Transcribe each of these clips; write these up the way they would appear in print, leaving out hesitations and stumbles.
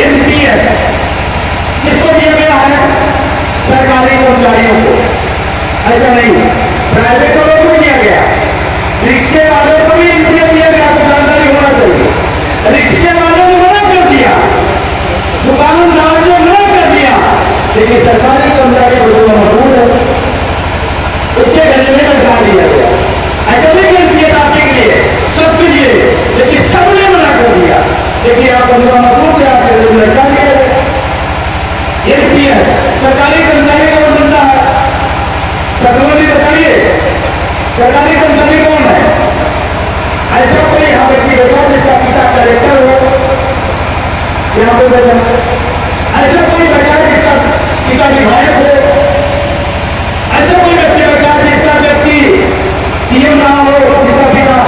NPS किसको दिया गया है? सरकारी कर्मचारियों को। ऐसा नहीं, प्राइवेट वालों को दिया गया, रिक्शे वालों को भी एनपीएस दिया गया, तो जानकारी होना चाहिए। रिक्शे वालों ने मना कर दिया, दुकानदार ने मना कर दिया, लेकिन सरकारी कर्मचारी को मजबूर है, उसके गले में लगा दिया गया। ऐसा नहीं एनपीएस आपके लिए, सबके लिए, लेकिन सबने मना कर दिया। देखिए आप उनका मजबूर से आपके गले में लगा दिया गया। एनपीएस सरकारी कर्मचारी कौन बनता है? सरकारी बताइए, सरकारी कर्मचारी कौन है? ऐसा कोई यहाँ व्यक्ति होगा जिसका पिता कलेक्टर हो, यहाँ पे बैठा, ऐसा कोई बैठा जिसका पिता विधायक हो, ऐसा कोई व्यक्ति बैठा जिसका व्यक्ति सीएम रहा हो, जिसका पिता,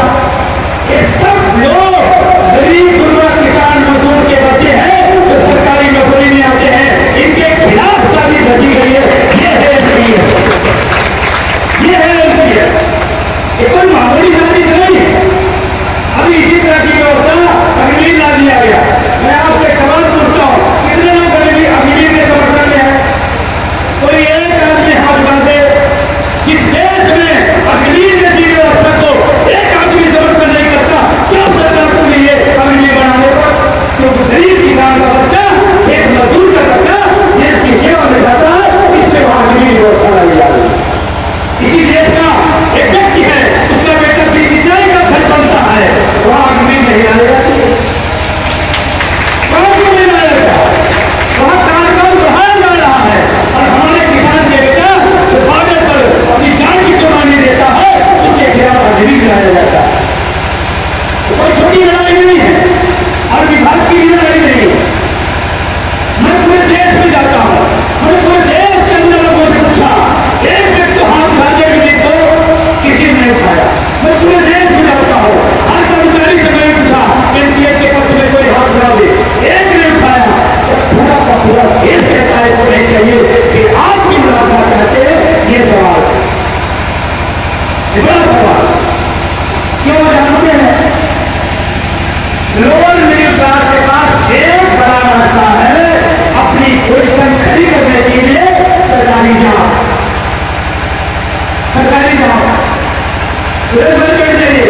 ये सब लोग गरीब गुरबा किसान मजदूर के बच्चे हैं जो सरकारी नौकरी में आते हैं, इनके खिलाफ शादी रची गई है। ये है एनपीएस, ये है एनपीएस, ये कोई मामूली शादी नहीं है। अभी इसी तरह की व्यवस्था अग्निवीर ला दिया गया। मैं आपसे सवाल पूछता हूं, कितने लोग अग्निवीर के समर्थन में है? कोई एक आदमी हाथ बांधे। जिस देश में अग्निवीर जैसी व्यवस्था को एक आदमी समर्थन नहीं करता, क्यों सरकार को लिए अग्निवीर बनाने पर? क्योंकि गरीब किसान का बच्चा, एक मजदूर का बच्चा देश की सेवा में जाता है, इसमें वहां अग्निवीर व्यवस्था लाई जा रही है। इसी देश का एक व्यक्ति है, उसका बेटा सिंचाई का घर बनता है, वहां अग्निवीर नहीं आने जाती है, वहां क्यों नहीं आया जाता? वहां कार्यक्रम बढ़ाया जा रहा है, और हमारे किसान के बेटा जो बॉर्डर पर अपनी जान की कुर्बानी देता है, उसके खिलाफ अग्निवीर गिराया जाता है। तो कोई छोटी लड़ाई नहीं है, और विभाग की लड़ाई नहीं है। मैं पूरे देश में जाता हूं, मैंने पूरे देश के अंदर लोगों से पूछा, एक व्यक्ति हाथ उठाने के लिए तो किसी ने उठाया। मैं पूरे देश में जाता हूं, हर कर्मचारी से मैंने पूछा एनपीएस के पक्ष में कोई हाथ उठा दे, एक ने उठाया। तो पूरा का पूरा देश कहता है को नहीं चाहिए कि आप भी बुलाना चाहते हैं। ये सवाल है, बड़ा सवाल। क्यों जानते हैं? लोअर मिडिल क्लास के पास एक बड़ा रास्ता है अपनी पोजीशन खड़ी करने के लिए, सरकारी जॉब, सरकारी जॉब। सुरेश भाई बैठ जाइए,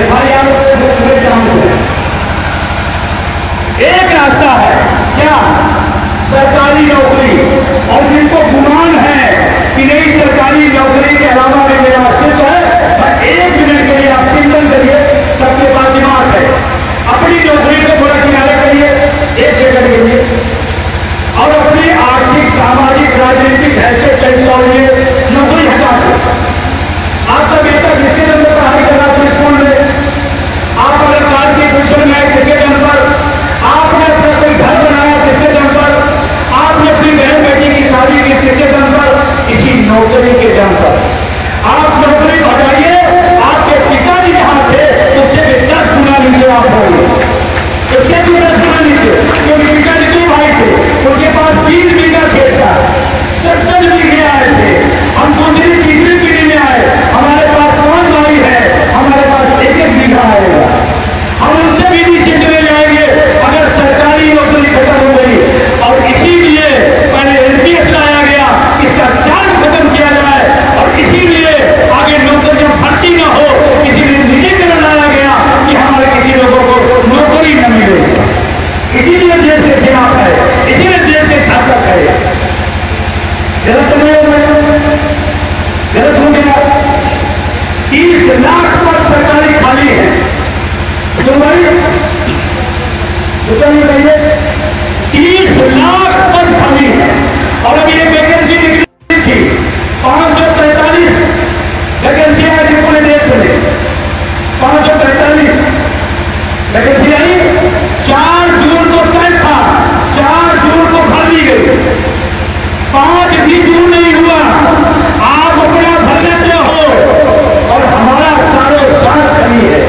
भाई आप पूरे जाम से एक रास्ता है क्या? सरकारी नौकरी। और जिनको गुमान है कि नहीं सरकारी नौकरी के अलावा भी मेरा अस्तित्व है, पर एक मिनट के लिए आप चिंतन करिए, सबके पास दिमाग है, अपनी नौकरी को थोड़ा किनारे करिए एक सेकंड के लिए, और अपनी आर्थिक सामाजिक राजनीतिक हैसियत कैसी होगी नौकरी हटा कर। आपका बेटा जिसके दम पर पढ़ाई कर रहा था स्कूल में, आप अगर कार की पोजीशन में आए किसके दम पर, आपने अपना कोई घर बनाया किसके दम पर, आपने अपनी बहन बेटी की शादी की किसके दम पर? इसी नौकरी के दम पर। आप नौकरी बढ़ाइए, आपके पिताजी जहां थे उससे भी 10 गुना नीचे आप होंगे, उससे भी 10 गुना नीचे, क्योंकि पिताजी 2 भाई थे, उनके पास 3 बीघा खेत था, 10 बीघे आए थे। हम दूसरी तीसरी पीढ़ी में आए, हमारे पास 5 भाई है, हमारे पास 1-1 बीघा आएगा, हम उनसे भी नीचे चले जाएंगे अगर सरकारी नौकरी खत्म हो गई। और इसीलिए पहले एनपीएस लाया गया, इसका चार्ज खत्म किया जाए, और इसीलिए आगे नौकरियां भर्ती न हो, इसीलिए निजीकरण लाया गया कि हमारे किसी लोगों को नौकरी न मिले। इसीलिए देश के खिलाफ है, इसीलिए देश के घातक है। गलत नहीं हो गया, गलत हो गया। 30 लाख पद सरकारी खाली है, बताइए 30 लाख पद खाली है। और अभी एक वैकेंसी निकली थी, 543 वैकेंसी आई थी पूरे देश में, 543 वैकेंसी आई। 4 जून को तय था, 4 जून को भर दी गई, 5 भी जून नहीं हुआ। आप अपना भर लेते हो और हमारा सारे साल कमी है।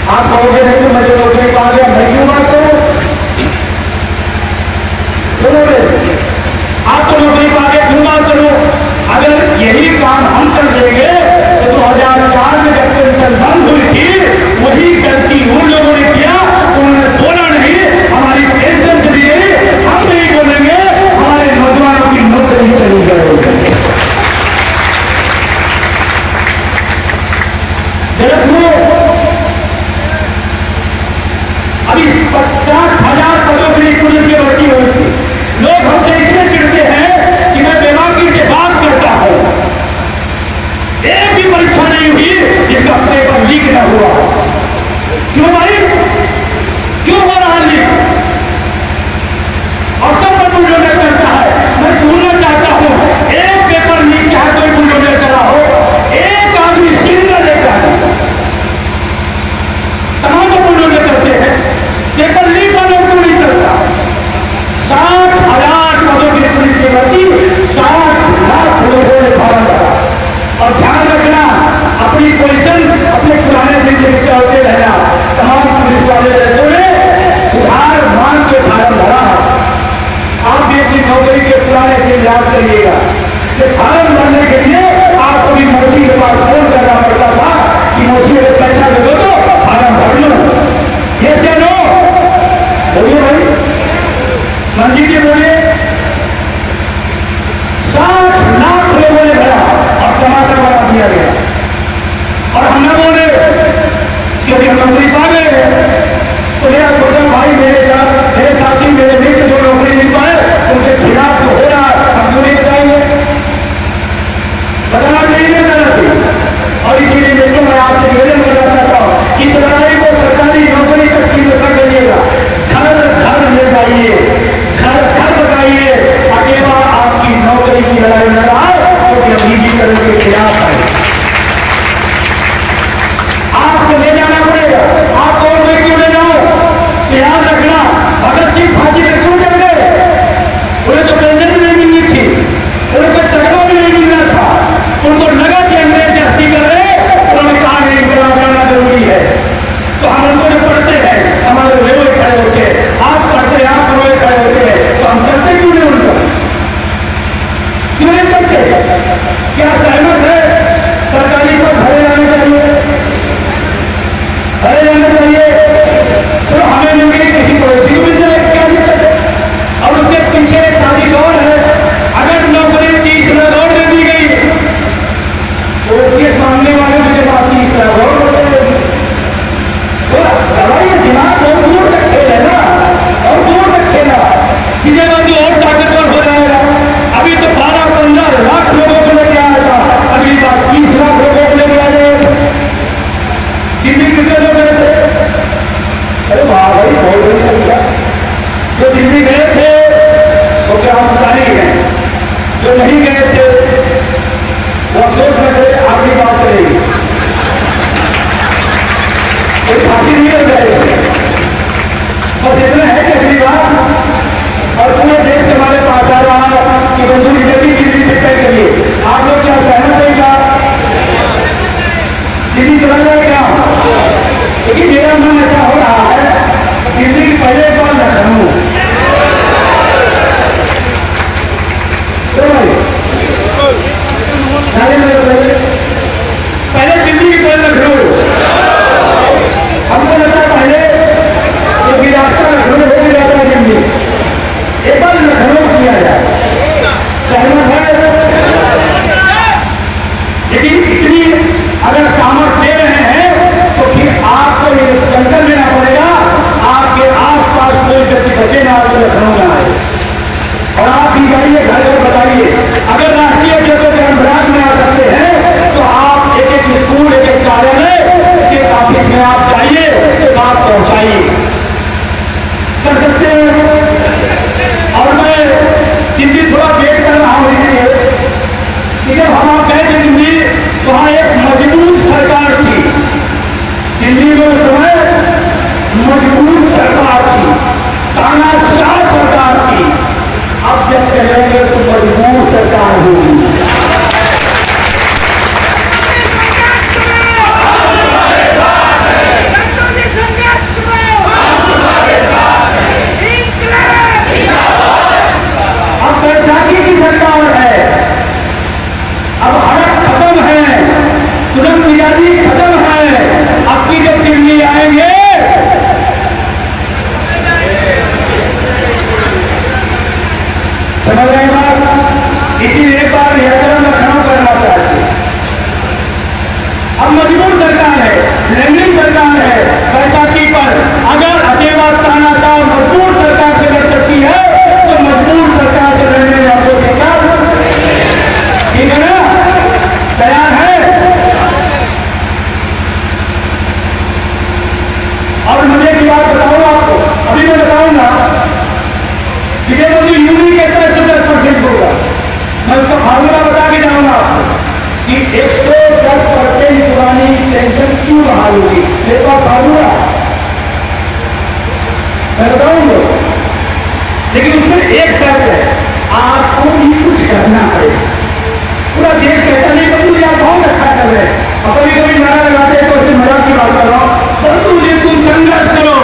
आप कहोगे नहीं तो मैं जो नौकरी पा गया मैं क्यों बात करूं? सुनोगे आप तो नौकरी पा गया क्यों बात करूं? अगर यही काम हम कर देंगे तो 2004 में जब पेंशन बंद हुई थी, वही गलती उन लोगों ने किया, उन्होंने वाले लड़कों ने उधार मांग के फार्म भरा। आप भी अपनी नौकरी के पुराने से याद करिएगा कि फार्म भरने के लिए आपको भी मोदी के पास फोन करना पड़ता था कि मोदी अगर पैसा दे दो तो फार्म भर लो। ये से नो बोलिए भाई, मंजी जी बोलिए। 60 लाख लोगों ने भरा और तमाशा बना दिया गया। और हम लोगों ने क्योंकि हम नौकरी पा गए तो मेरा छोटा भाई मेरे साथी मेरे मित्र जो नौकरी नहीं पाए उनके खिलाफ तो हो रहा हम क्यों नहीं बताएंगे, बताना चाहिए ना चाहिए। और इसीलिए मित्रों मैं आपसे निवेदन करना चाहता हूँ इस लड़ाई को सरकारी नौकरी तक सीमित कर करिएगा। घर घर ले जाइए, घर घर बताइए, अकेला आपकी नौकरी की लड़ाई न आए क्योंकि हम निजीकरण के खिलाफ है। आपको ले जाना पड़ेगा, आप और मैं क्यों ले जाओ। याद रखना भगत सिंह फांसी पर क्यों चढ़ गए, उन्हें तो पेंशन भी नहीं मिली थी, उन्हें तो तकवा भी नहीं मिलना था। उनको लगा कि अंग्रेज जस्ती कर रहे, उन्होंने कहा नहीं इनकलाब करना जरूरी है। तो हम उनको जो पढ़ते हैं हमारे रोए खड़े होते हैं, आप पढ़ते हैं आप रोए खड़े होते हैं, तो हम करते क्यों नहीं उनको, क्यों नहीं करते। क्या सहमत है सरकारी को घरे जाना चाहिए, घरे जाना चाहिए। तो हमें नौकरी किसी पड़ोसी को मिल जाए क्या दिक्कत है। और उसके पीछे एक तारीख और है, अगर नौकरी 30 लाख और दे दी गई तो केस मांगने वाले मुझे बात 30 लाख और दवाई दिमाग बहुत दूर तक खेल है ना, और दूर तक खेला किसी बात और ताकतवर हो जाएगा। अभी तो 12-15 लाख लोगों को लेके आया था, अगली बार 30 लाख लोगों को लेके आ जाए। दिल्ली कितने लोग गए थे, अरे वाह भाई बहुत बड़ी संख्या। जो दिल्ली गए थे वो क्या हम बता नहीं गए, जो नहीं गए थे वो अफसोस में थे। आखिरी बात चलेगी, कोई फांसी नहीं लग जाएगी, बस इतना है कि अगली बार और पूरे देश से हमारे पास आ रहा कि बंधु दिल्ली की तय करिए। आप लोग क्या सहमत है क्या दिल्ली चला जाए क्या, क्योंकि मेरा मन ऐसा हो रहा है दिल्ली पहले बार लखनऊ पहले दिल्ली की पहले लखनऊ। हमको लगता है पहले क्योंकि रास्ता लखनऊ हो भी जाता है दिल्ली, एक बार लखनऊ किया जाए। सहमत है, लेकिन इतनी अगर सामर्थ दे रहे हैं तो फिर आपको ये संकल्प लेना पड़ेगा आपके आसपास कोई व्यक्ति बचे ना आपको लखनऊ में आए। और आप भी जाइए घर घर बताइए, अगर राष्ट्रीय ग्राम में आ सकते हैं तो आप एक एक स्कूल एक एक कार्यालय एक एक ऑफिस में आप जाइए तो बात पहुंचाइए, कर सकते हैं। और मैं दिल्ली थोड़ा वेट कर रहा हूं इसलिए कि जब हम आप गए थे दिल्ली वहां एक मजबूत सरकार थी, दिल्ली में उस समय मजबूत सरकार थी, तानाशाह सरकार थी। अब जब चलेंगे तो मजबूत सरकार होगी। अब बैसाखी की सरकार है, अब हड़प खत्म है, तुरंत मिजाजी खत्म है। अब की जब दिल्ली आएंगे समझ रहे बात, इसीलिए एक बार नियंत्रण लखनऊ करना चाहते। अब मजबूर सरकार है, लैंडिंग सरकार है, बैसाखी पर अगर अकेला तानाशाह मजबूर सरकार से लड़ सकती है तो मजबूर सरकार से लड़ने में आपको दिक्कत, ठीक है ना, तैयार है। और मजे की बात बताऊं आपको, अभी मैं बताऊंगा विजय यूनिट के तरह से 10% होगा। मैं उसका फार्मूला बता के जाऊंगा आपको कि 110% पुरानी पेंशन क्यों बहाल होगी। मेरे पास फार्मूला मैं बताऊंगा, लेकिन उसमें एक शर्त है, आपको भी कुछ करना पड़ेगा। पूरा देश कहता नहीं बंधु आप बहुत अच्छा कर रहे हैं, और कभी कभी नारा लगाते हैं तो उससे मजाक की बात कर रहा हूं, बंधु जी तुम संघर्ष करो,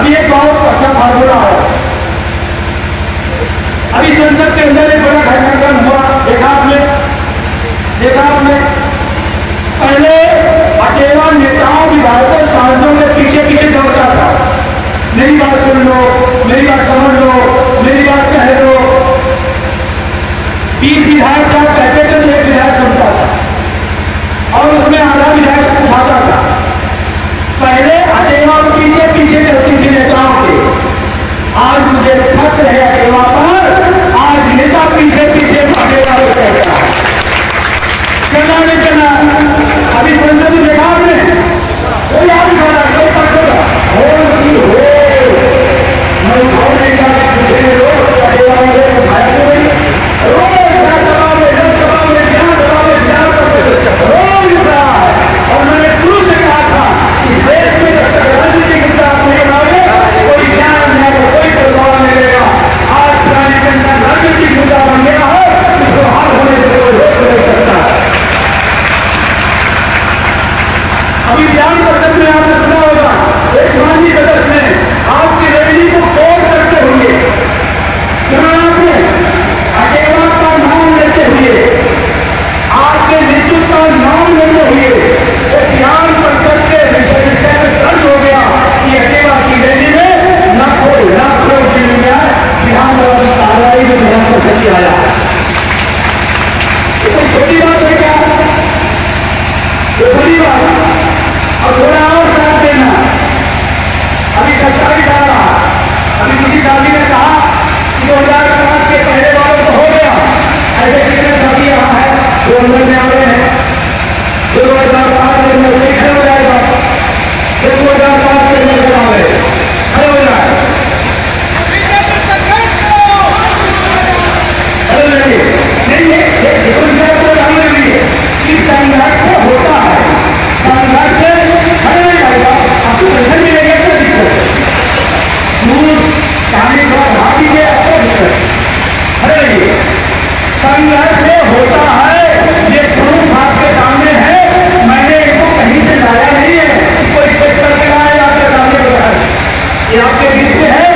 अभी एक बहुत अच्छा फार्मूला है। अभी संसद के अंदर एक बड़ा घटनाक्रम हुआ, देखा आपने पहले अकेला नेताओं विधायकों सांसदों के पीछे पीछे दौड़ता था, मेरी बात सुन लो, मेरी बात समझ लो, मेरी बात कह लो। 30 विधायक साहब कहते थे तो एक विधायक सुनता था और उसमें आधा विधायक उठाता था। पहले अकेला पीछे पीछे चलती थी नेताओं के, आज मुझे फक्र है अकेला पर, आज नेता पीछे पीछे अकेला हो कहता है। चलना नहीं चलना, अभी संसद में देखा आपने, कोई आप नहीं खड़ा, कोई पकड़ा हो मैं उठाओ नहीं कर अकेला और मैंने शुरू से कहा था इस देश में जब तक राजनीति की तरफ नहीं आओगे कोई ज्ञान है, कोई प्रभाव नहीं रहेगा। आज पुराने के अंदर राजनीतिक मुद्दा बन गया है, इसको हल होने से कोई रोक नहीं सकता। अभी विधान परिषद में आपने सुना होगा एक माननीय सदस्य ने आपकी रेवन्यू को कोट करते हुए सुना आपने, अकेला का नाम लेते हुए, आपके नेतृत्व का नाम लेते हुए विधान परिषद के विषय में दर्ज हो गया कि अकेला की रैली में लाखों दिल्ली में विधान कार्रवाई में विधान परिषद किया आया। ये कोई छोटी बात है क्या? ये बड़ी बात। और थोड़ा और साथ देना, अभी सरकारी दावा, अभी किसी दादी ने कहा कि 2005 के पहले वालों को हो गया, ऐसे कितने साथी यहाँ है जो अंदर में आ रहे हैं, 2005 के अंदर नहीं खड़े हो जाएगा, 2005 के अंदर आ गए खड़े हो जाए, नहीं कि संघर्ष होता है, संघर्ष खड़े नहीं जाएगा, आपको पैसा मिलेगा क्या दिक्कत, दूर कहानी को बढ़ा दीजिए, आपको दिक्कत खड़े रहिए। संघर्ष होता है, ये प्रूफ आपके सामने है, मैंने इसको कहीं से लाया नहीं है, कोई चेक करके लाया आपके सामने बताया, ये आपके बीच में है।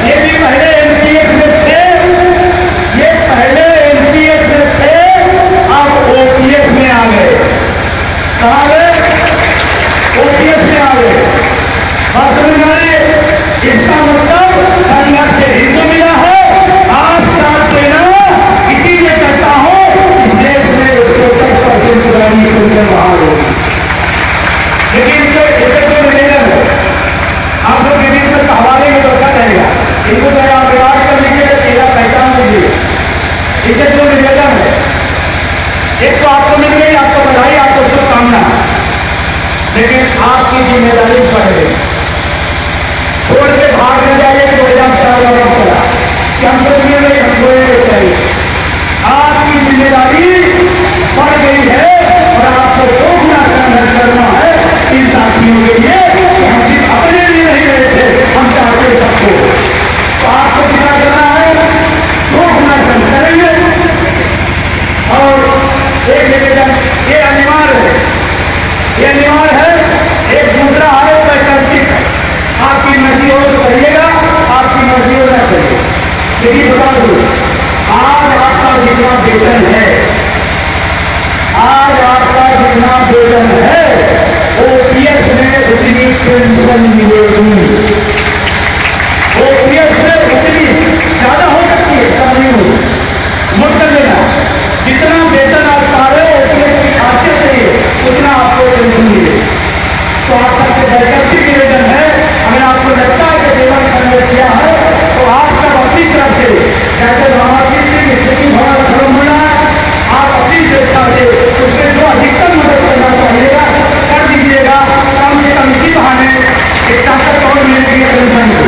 ये भी पहले एमपीएस में थे, ये पहले एमपीएस में थे, अब ओपीएस में आ गए। कहाँ गए? ओपीएस में आ गए। बात समझ आ रही है? इसका मतलब संघर्ष से हिंदू मिला है। आज साथ देना इसीलिए कहता हूं इस देश में 110% पुरानी पेंशन बहाल होगी। लेकिन जैसे कोई निवेदन है, आप लोग के बीच में हवाले में बचा रहेगा, इनको तो आप विवाद कर लीजिए, तेरा पहचान लीजिए। इसे जो निवेदन है, एक तो आपको मिल गई, आपको बधाई, आपको शुभकामना, लेकिन आपकी जिम्मेदारी बढ़ गई। छोड़ के भाग न जाइए कि 2004 वाला चला कि हम तो ये हमको चाहिए। आपकी जिम्मेदारी बढ़ गई है और आपको रोकना संघर्ष करना है इन साथियों के लिए। हम सिर्फ अपने लिए नहीं रहे थे, हम चाहते सबको। तो आपको क्या करना है? रोकना संघर्ष करेंगे और एक निवेदन, ये अनिवार्य है, ये अनिवार्य है। एक दूसरा है वैकल्पिक, आपकी मर्जी हो तो करिएगा, आपकी मर्जी हो ना करिए। लेकिन बता दो, आज आपका जितना वेतन है, आज आपका जितना वेतन है, ओपीएस में उतनी पेंशन मिलेगी। ओपीएस में उतनी ज्यादा हो सकती है, कम नहीं होगी। नोट कर लेना, जितना वेतन आप पा रहे हो ओपीएस की खासियत है उतना आपको पेंशन मिलेगी। तो आप सबसे वैकल्पिक निवेदन है, अगर आपको लगता है कि सेवा संघर्ष किया है तो आप सब अपनी तरफ से, जैसे महावीर की स्थिति भवन धर्म होना, आप अपनी स्वेच्छा से उसमें जो अधिकतम मदद करना चाहिएगा कर दीजिएगा। कम से कम इसी बहाने एक ताकत और मिलेगी पेंशन को।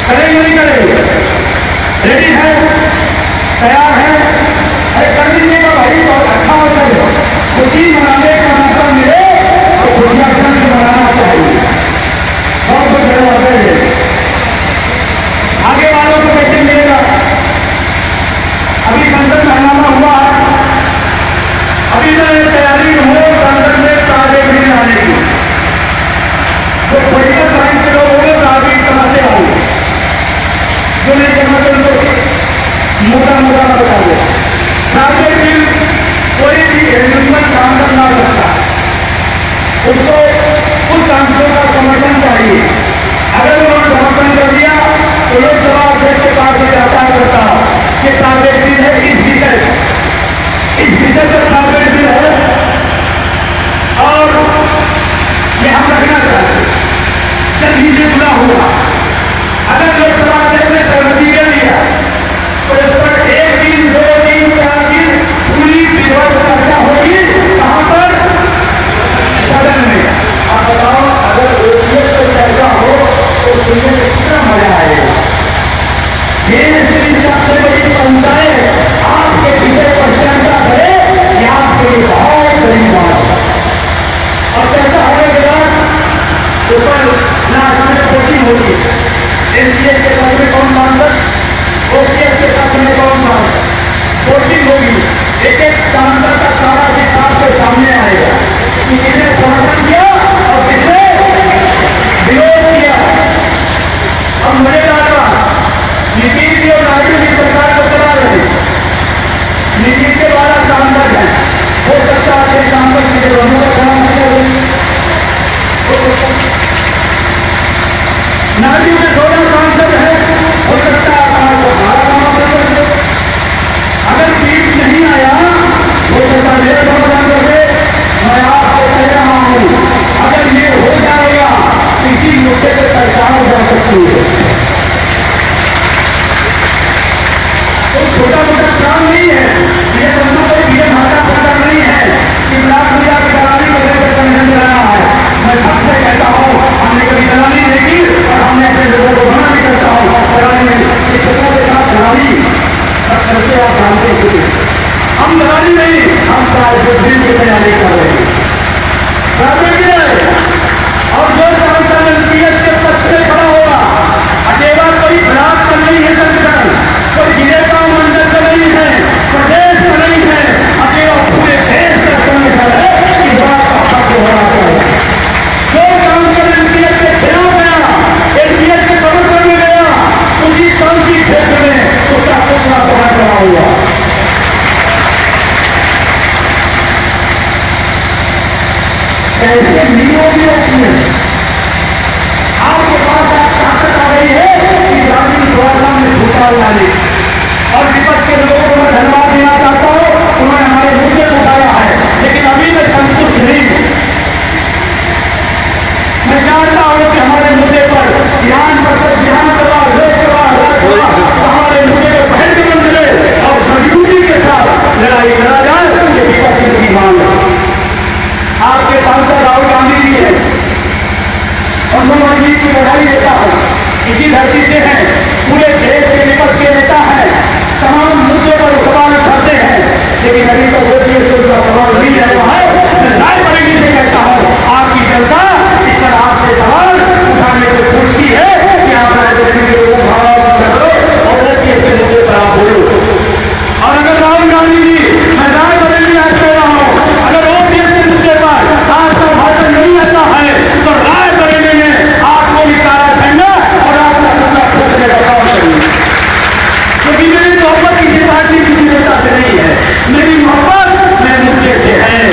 करेंगे नहीं करेंगे? रेडी है? तैयार है? अरे कर दीजिएगा भाई, बहुत अच्छा होता है। खुशी मनाने का मौका मिले तो खुशियां मनाना चाहिए। बहुत कुछ धन्यवाद है। आगे वालों को कैसे मिलेगा? अभी संसद में हंगामा हुआ है, अभी मैं तैयारी हूँ संसद में ताजे भी आने की। तो पॉलिटिकल साइंस के लोग होंगे तो अभी समझते मुद्दा मैं बता दिया। ट्रैफिक बिल कोई भी एलिजिबल काम करना सकता, उसको उस सांसदों का समर्थन चाहिए। अगर उन्होंने समर्थन कर दिया तो लोकसभा अध्यक्ष के पास में जाता करता कि ट्रैफिक बिल है इस विषय पर ट्रैफिक बिल है और ये हम रखना चाहते जल्दी से जुड़ा हुआ। अगर लोकसभा अध्यक्ष ने सहमति कर दिया तो इस पर 1 दिन 2 दिन 4 दिन पूरी विधिवत चर्चा होगी। कहां पर? सदन में। आप बताओ, अगर ओपीएस पर चर्चा हो तो सुनने में कितना मजा आएगा। देश की सबसे बड़ी पंचायत आपके विषय पर चर्चा करे, ये आपके लिए बहुत बड़ी बात है। और चर्चा होने के बाद ऊपर वोटिंग होगी। एनडीए के पक्ष में कौन सांसद, ओपीएस के पक्ष में कौन सांसद, वोटिंग होगी। एक एक सांसद का सारा हिसाब के सामने आएगा कि किसने समर्थन किया और किसने विरोध किया। अब मजेदार बात, नीतीश जी और नायडू की सरकार को चला रहे। नीतीश के 12 सांसद हैं, हो सकता है सांसद के दोनों का काम नायडू के 16 सांसद है, हो सकता है अगर सीट नहीं आया हो सकता है मेरे समाधान करके। मैं आपको कह रहा हूं, अगर ये हो जाएगा किसी मुद्दे पर सरकार जा सकती है। तो छोटा मोटा काम नहीं है, ये बंदूक कोई भीड़ भाटा पड़ता नहीं है कि लाख रुपया की दलाली करने का कमीशन चलाना है। मैं सबसे कहता हूं, हमने कभी दलाली नहीं की और हमने अपने लोगों को मना नहीं करता हूं। दलाली शिक्षकों के साथ दलाली करके आप जानते थे, हम दलाली नहीं, हम दिन की तैयारी कर रहे हैं। और जो सांसद एनपीएस के पक्ष से खड़ा होगा, अकेला कोई बलात् का नहीं है संगठन, कोई जिले का मंडल का नहीं है, प्रदेश का नहीं है, अकेला पूरे देश का संगठन है। इस बात का हक होना चाहिए। जो सांसद एनपीएस के खिलाफ गया, एनपीएस के समर्थन में गया, उसी शांति क्षेत्र में उसका टुकड़ा बना खड़ा हुआ। कैसे नहीं होगी ओपीएस? आपके पास आप ताकत आ गई है कि ग्रामीण द्वारा में भूटान डाली। और विपक्ष के लोगों को मैं धन्यवाद देना चाहता हूं, उन्होंने हमारे मुद्दे को उठाया है, लेकिन अभी मैं संतुष्ट नहीं हूं। मैं जानता हूं कि हमारे मुद्दे पर विधानसभा लोकसभा हमारे मुद्दे को पहल मिले और मजबूती के साथ लड़ाई करा जाए, ये विपक्ष की मांग है। आपके सांसद राहुल गांधी जी हैं और मनोहर जी की बधाई देता हूं, इसी धरती से हैं, पूरे देश के विपक्ष के नेता हैं, तमाम मुद्दों पर सवाल उठाते हैं, लेकिन अभी तो ओपीएस का सवाल नहीं रहा है। मैं रायबरेली से कहता हूं, आपकी जनता इस पर आपसे सवाल उठाने को पूछती है कि आप रायबरेली के लोगों को और ओपीएस के मुद्दे पर आप बोलो। और अगर राहुल गांधी जी, मैं रायबरेली आज कह रहा हूं, अगर ओपीएस के मुद्दे पर आपका भाषण नहीं आता है तो रायबरेली में आपको भी काला झंडा और आपका टुकड़ा खोजने का काम करिए। क्योंकि मेरी मोहब्बत किसी पार्टी किसी नेता से नहीं है, मेरी मोहब्बत मैं मुद्दे से है।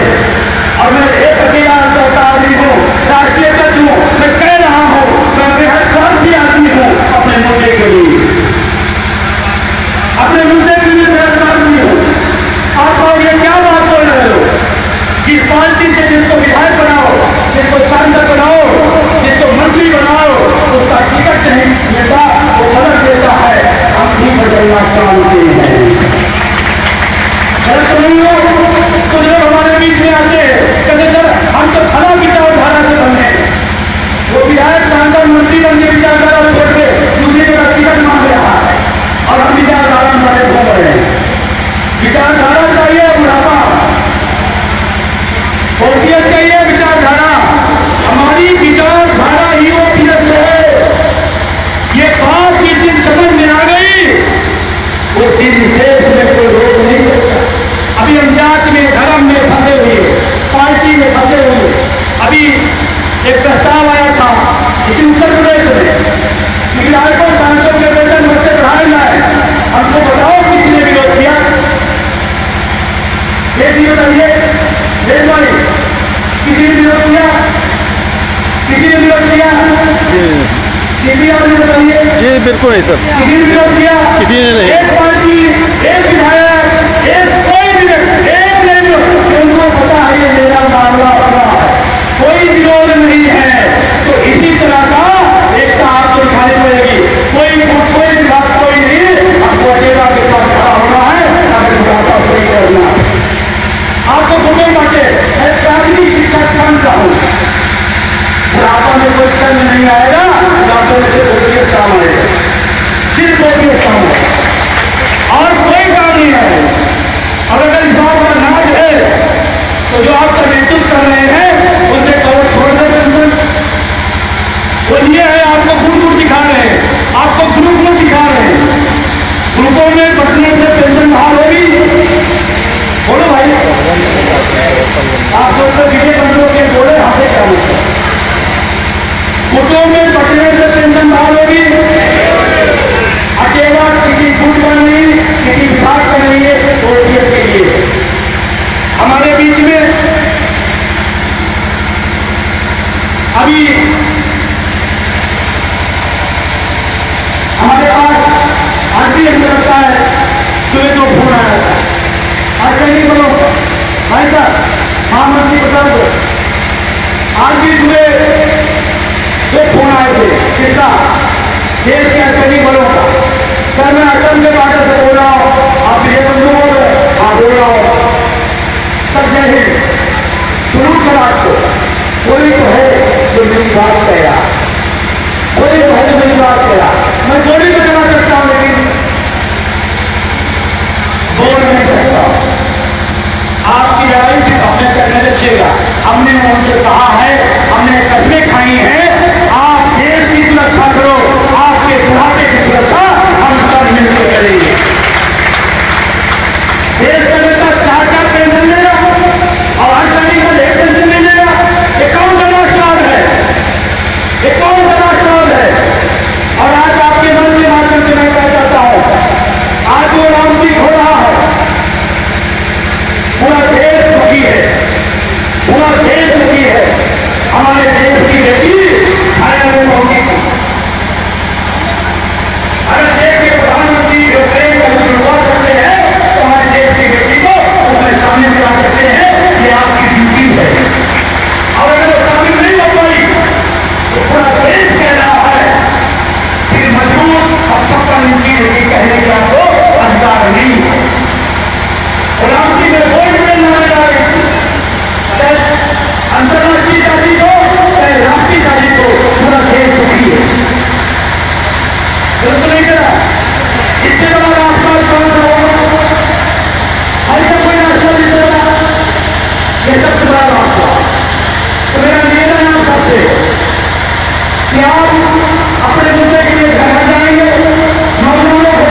और मैं एक अकेला आदमी हूँ, राष्ट्रीय तत्व हूँ, मैं कह रहा हूँ, मैं बेहद स्वार्थी आदमी हूँ अपने मुद्दे के लिए, अपने मुद्दे के लिए बेहद आदमी हूँ। आप ये क्या बात बोल रहे हो कि पार्टी से जिसको विधायक बनाओ, जिसको सांसद बनाओ, जिसको मंत्री बनाओ, उसका टिकट नहीं देता, वो बदल देता है। हम भी बदलना चाहते हैं। गलत नहीं हो तो लोग हमारे बीच में आते हैं, कहते सर हम तो फला विचारधारा से बने, वो विधायक सांसद मंत्री बनने विचारधारा छोड़ के दूसरे का टिकट मांग रहा है और हम विचारधारा में बड़े घूम रहे हैं। विचारधारा चाहिए बुढ़ापा, ओपीएस चाहिए विचारधारा। हमारी विचारधारा ही ओपीएस है। ये बात जिस दिन समझ में आ गई उस दिन देश में कोई रोक नहीं सकता। अभी हम जाति में, धर्म में फंसे हुए, पार्टी में फंसे हुए। अभी एक प्रस्ताव आया था इसी उत्तर प्रदेश में, विधायकों सांसदों के वेतन बढ़ाए जाए। हमको बताओ किसने विरोध किसी ने विरोध किया? किसी और ने बताइए? जी बिल्कुल नहीं सर, किसी ने विरोध किया? किसी ने नहीं। एक पार्टी, एक विधायक, एक कोई भी एक नहीं, उनको पता है ये मेरा मामला होगा, कोई विरोध नहीं है। तो इसी तरह का एकता आपको दिखाई पड़ेगी। कोई बात कोई नहीं, आपको अकेला के साथ खड़ा होना है, अगर बात सही करना है। आपको बुके बांटे, मैं प्राथमिक शिक्षा कम का हूं, बुढ़ापा में कोई कर्म नहीं आएगा, डॉक्टर से ओपीएस काम आएगा, सिर्फ ओपीएस काम होगा और कोई काम नहीं आएगा। और अगर इस बात का नाज है तो जो आपका नेतृत्व कर रहे हैं उनसे कवर छोड़ दे पेंशन। वो ये है आपको गुरु दिखा रहे हैं, आपको ग्रुप दिखा रहे हैं, ग्रुपों में बटने से पेंशन बहाल होगी। बोलो भाई, आप लोग तो विजय बंधुओं के बोले हाथे क्या होते हैं, गुटों में बटने से पेंशन बहाल होगी। अकेला किसी गुट का नहीं, किसी विभाग का नहीं है, तो ओपीएस के लिए हमारे बीच में अभी हमारे पास आज भी हमें लगता है सुबह तो फोन आया था, आज कहीं नहीं बोलो भाई साहब, महामंत्री बता दो, आज भी सुबह दो फोन आए थे, किसका? देश के सैनिक बलों का। सर मैं असम के बारे से बोल रहा हूँ, आप ये बंधु बोल रहे हैं, आप बोल रहा हूँ सब जय हिंद। शुरू कर आपको कोई तो है जो मेरी बात कह रहा, कोई तो है जो मेरी बात कह रहा, मैं गोली में चला सकता हूं लेकिन बोल नहीं सकता। आपकी लड़ाई सिर्फ अपने करने रखिएगा। हमने उनसे कहा है, हमने कस्में खाई हैं, आप देश की सुरक्षा करो, आपके बुढ़ापे की सुरक्षा हम सब मिलकर करेंगे। देश का नेता 4 पेंशन लेगा और हर सैनिक को 1 पेंशन मिलेगा, ये कौन सा राष्ट्रवाद है? ये कौन सा राष्ट्रवाद है? और आज आपके मन के माध्यम से मैं कह चाहता हूं, आज वो रामजी हो रहा है, पूरा देश दुखी है, पूरा देश दुखी है। हमारे देश की बेटी नरेंद्र मोदी को अगर देश के प्रधानमंत्री जो प्रेम का शुरुआत करते हैं तो हमारे देश की बेटी को अपने सामने ला सकते हैं, ये आपकी ड्यूटी है। और अगर वो शामिल नहीं हो पाई तो पूरा देश कह रहा है, फिर मजबूत और सबका नीति कहने का आपको अधिकार नहीं है। गुलामी में कोई भी नहीं जा रही, अंतर्राष्ट्रीय जाति को चाहे राष्ट्रीय जाति को, पूरा देश दुखी है। बिल्कुल नहीं करा, इससे बड़ा राष्ट्रवाद कौन सा होगा? हर कोई राष्ट्रवाद नहीं चला, ये सबसे बड़ा राष्ट्रवाद। तो मेरा निवेदन है आप सबसे कि आप